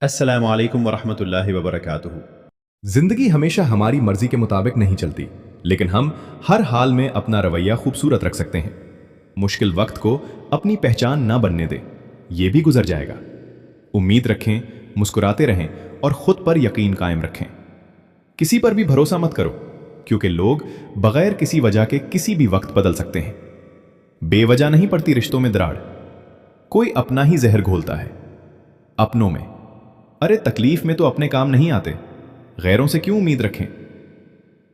السلام علیکم ورحمۃ اللہ وبرکاتہ۔ زندگی ہمیشہ ہماری مرضی کے مطابق نہیں چلتی، لیکن ہم ہر حال میں اپنا رویہ خوبصورت رکھ سکتے ہیں۔ مشکل وقت کو اپنی پہچان نہ بننے دیں، یہ بھی گزر جائے گا۔ امید رکھیں، مسکراتے رہیں اور خود پر یقین قائم رکھیں۔ کسی پر بھی بھروسہ مت کرو، کیونکہ لوگ بغیر کسی وجہ کے کسی بھی وقت بدل سکتے ہیں۔ بے وجہ نہیں پڑتی رشتوں میں دراڑ، کوئی اپنا ہی زہر گھولتا ہے۔ اپنوں میں ارے تکلیف میں تو اپنے کام نہیں آتے، غیروں سے کیوں امید رکھیں؟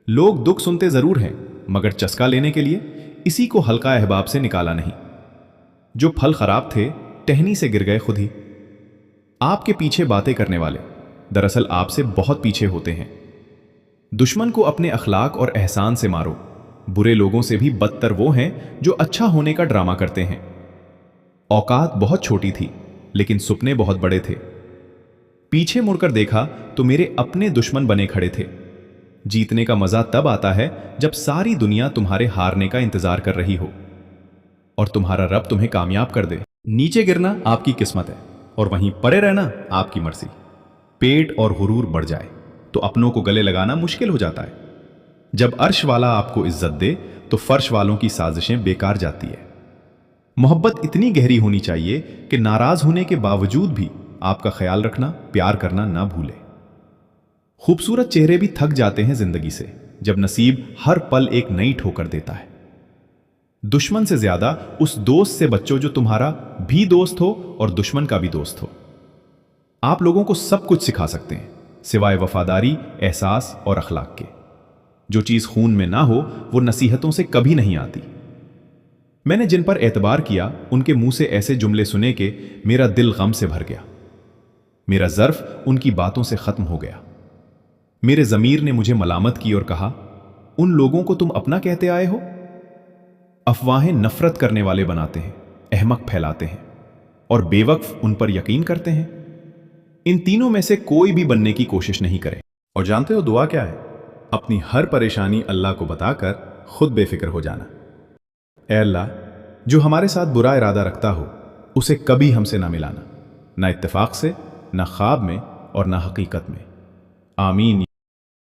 لوگ دکھ سنتے ضرور ہیں، مگر چسکا لینے کے لیے اسی کو حلقہ احباب سے نکالا نہیں۔ جو پھل خراب تھے ٹہنی سے گر گئے خود ہی۔ آپ کے پیچھے باتیں کرنے والے دراصل آپ سے بہت پیچھے ہوتے ہیں۔ دشمن کو اپنے اخلاق اور احسان سے مارو۔ برے لوگوں سے بھی بدتر وہ ہیں جو اچھا ہونے کا ڈرامہ کرتے ہیں۔ اوقات بہت چھوٹی تھی، لیکن سپنے بہت بڑے تھے۔ پیچھے مڑ کر دیکھا تو میرے اپنے دشمن بنے کھڑے تھے۔ جیتنے کا مزہ تب آتا ہے جب ساری دنیا تمہارے ہارنے کا انتظار کر رہی ہو اور تمہارا رب تمہیں کامیاب کر دے۔ نیچے گرنا آپ کی قسمت ہے اور وہیں پڑے رہنا آپ کی مرضی۔ پیٹ اور غرور بڑھ جائے تو اپنوں کو گلے لگانا مشکل ہو جاتا ہے۔ جب عرش والا آپ کو عزت دے تو فرش والوں کی سازشیں بیکار جاتی ہے۔ محبت اتنی گہری ہونی چاہیے کہ ناراض ہونے کے باوجود بھی آپ کا خیال رکھنا، پیار کرنا نہ بھولے۔ خوبصورت چہرے بھی تھک جاتے ہیں زندگی سے جب نصیب ہر پل ایک نئی ٹھوکر دیتا ہے۔ دشمن سے زیادہ اس دوست سے بچو جو تمہارا بھی دوست ہو اور دشمن کا بھی دوست ہو۔ آپ لوگوں کو سب کچھ سکھا سکتے ہیں سوائے وفاداری، احساس اور اخلاق کے۔ جو چیز خون میں نہ ہو وہ نصیحتوں سے کبھی نہیں آتی۔ میں نے جن پر اعتبار کیا ان کے منہ سے ایسے جملے سنے کہ میرا دل غم سے بھر گیا۔ میرا ظرف ان کی باتوں سے ختم ہو گیا۔ میرے ضمیر نے مجھے ملامت کی اور کہا، ان لوگوں کو تم اپنا کہتے آئے ہو؟ افواہیں نفرت کرنے والے بناتے ہیں، احمق پھیلاتے ہیں اور بے وقف ان پر یقین کرتے ہیں۔ ان تینوں میں سے کوئی بھی بننے کی کوشش نہیں کرے۔ اور جانتے ہو دعا کیا ہے؟ اپنی ہر پریشانی اللہ کو بتا کر خود بے فکر ہو جانا۔ اے اللہ، جو ہمارے ساتھ برا ارادہ رکھتا ہو اسے کبھی ہم سے نہ ملانا، نہ اتفاق سے، نہ خواب میں اور نہ حقیقت میں۔ آمین۔